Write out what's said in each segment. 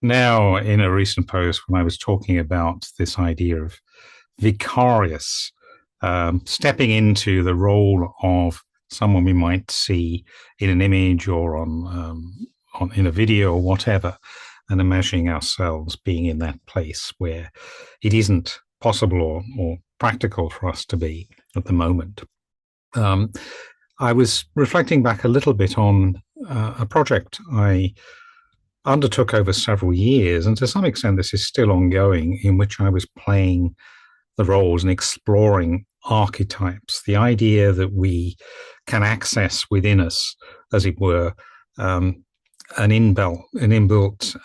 now, in a recent post, when I was talking about this idea of vicarious, stepping into the role of someone we might see in an image or on in a video or whatever, and imagining ourselves being in that place where it isn't possible or practical for us to be at the moment. Um, I was reflecting back a little bit on a project I undertook over several years, and to some extent this is still ongoing, in which I was playing the roles and exploring archetypes, the idea that we can access within us, as it were, an inbuilt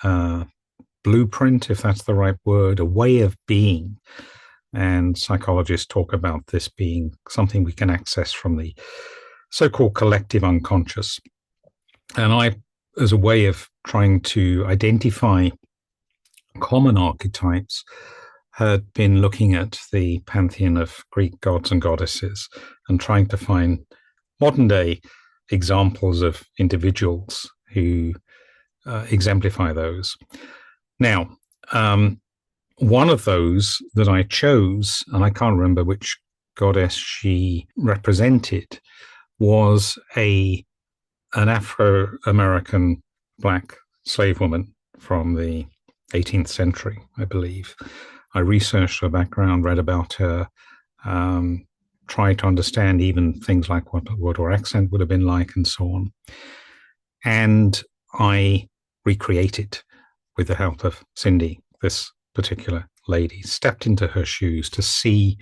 blueprint, if that's the right word, a way of being. And psychologists talk about this being something we can access from the so-called collective unconscious. And I, as a way of trying to identify common archetypes, had been looking at the pantheon of Greek gods and goddesses and trying to find modern day examples of individuals who exemplify those. Now, one of those that I chose, and I can't remember which goddess she represented, was an Afro-American black slave woman from the 18th century, I believe. I researched her background, read about her, tried to understand even things like what her accent would have been like and so on. And I recreated, with the help of Cindy, this particular lady, stepped into her shoes to see,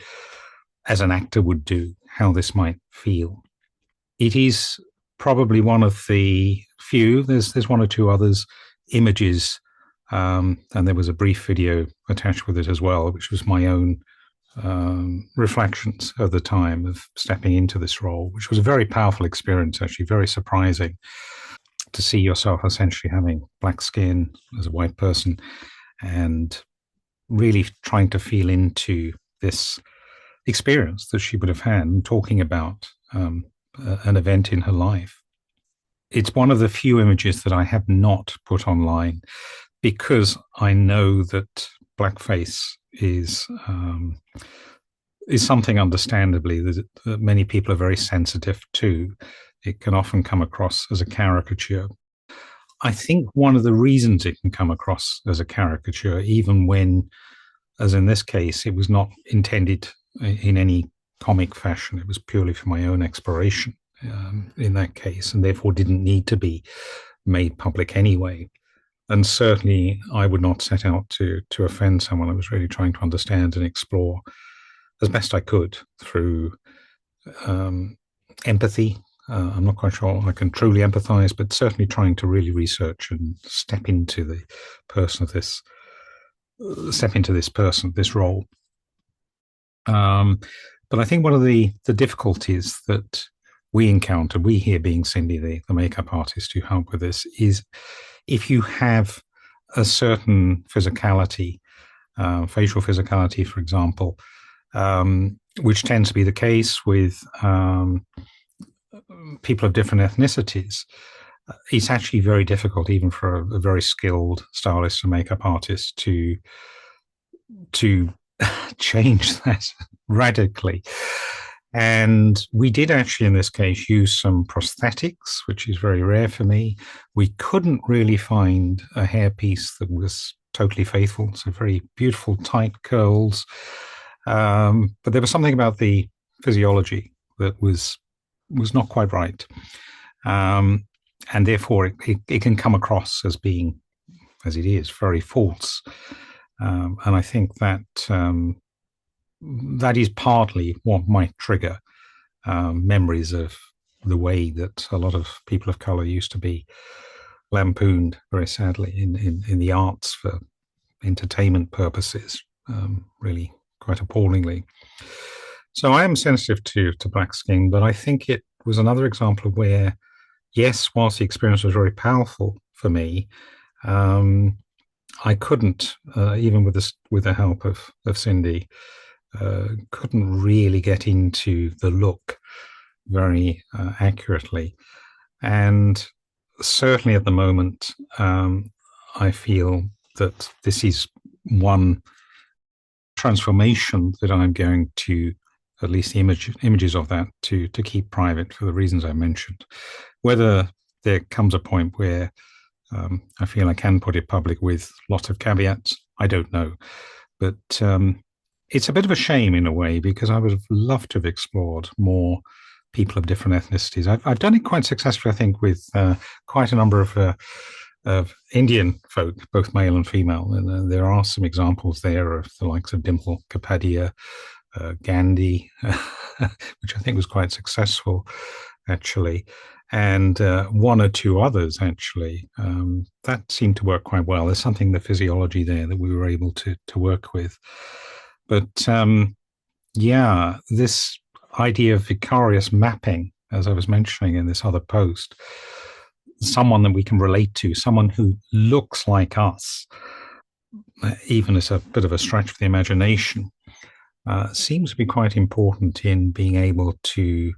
as an actor would do, how this might feel. It is probably one of the few, there's one or two others, images, and there was a brief video attached with it as well, which was my own reflections of the time of stepping into this role, which was a very powerful experience, actually, very surprising to see yourself essentially having black skin as a white person and really trying to feel into this experience that she would have had and talking about an event in her life. It's one of the few images that I have not put online because I know that blackface is something, understandably, that many people are very sensitive to. It can often come across as a caricature. I think one of the reasons it can come across as a caricature, even when, as in this case, it was not intended in any comic fashion, it was purely for my own exploration in that case, and therefore didn't need to be made public anyway. And certainly I would not set out to offend someone. I was really trying to understand and explore as best I could through empathy. I'm not quite sure I can truly empathize, but certainly trying to really research and step into the person of this, this role. But I think one of the difficulties that we encounter, we here being Cindy, the makeup artist who helped with this, is if you have a certain physicality, facial physicality, for example, which tends to be the case with people of different ethnicities, it's actually very difficult, even for a very skilled stylist and makeup artist, to change that radically. And we did actually, in this case, use some prosthetics, which is very rare for me. We couldn't really find a hairpiece that was totally faithful. So very beautiful, tight curls. But there was something about the physiology that was not quite right. And therefore, it can come across as being, as it is, very false. And I think that that is partly what might trigger memories of the way that a lot of people of color used to be lampooned, very sadly, in the arts for entertainment purposes, really quite appallingly. So I am sensitive to black skin, but I think it was another example of where, yes, whilst the experience was very powerful for me, I couldn't, even with the help of Cindy, couldn't really get into the look very accurately. And certainly at the moment, I feel that this is one transformation that I'm going to, at least the images of that, to keep private for the reasons I mentioned. Whether there comes a point where I feel I can put it public with lots of caveats, I don't know. But it's a bit of a shame in a way, because I would have loved to have explored more people of different ethnicities. I've done it quite successfully, I think, with quite a number of Indian folk, both male and female. And there are some examples there of the likes of Dimple Kapadia, Gandhi, which I think was quite successful, actually, and one or two others, actually. That seemed to work quite well. There's something in the physiology there that we were able to work with. But yeah, this idea of vicarious mapping, as I was mentioning in this other post, someone that we can relate to, someone who looks like us, even as a bit of a stretch for the imagination, seems to be quite important in being able to,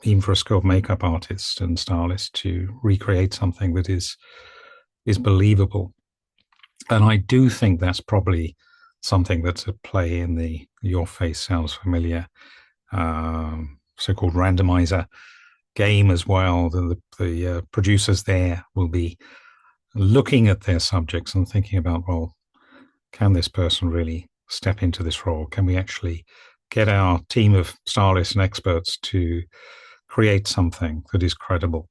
even for a skilled makeup artist and stylist, to recreate something that is believable. And I do think that's probably something that's at play in the Your Face Sounds Familiar so-called randomizer game as well. The producers there will be looking at their subjects and thinking about, well, can this person really step into this role? Can we actually get our team of stylists and experts to create something that is credible?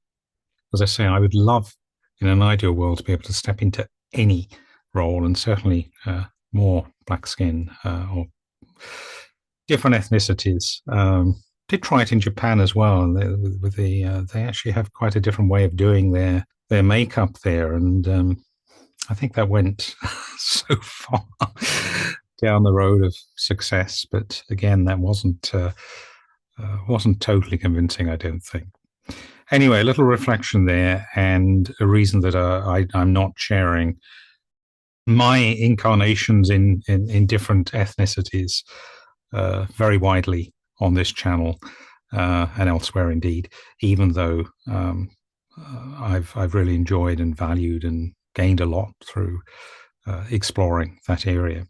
As I say, I would love, in an ideal world, to be able to step into any role, and certainly more black skin or different ethnicities. Did try it in Japan as well, and they actually have quite a different way of doing their makeup there, and I think that went so far down the road of success, but again, that wasn't totally convincing, I don't think. Anyway, a little reflection there, and a reason that I'm not sharing my incarnations in different ethnicities very widely on this channel and elsewhere, indeed, even though I've really enjoyed and valued and gained a lot through exploring that area.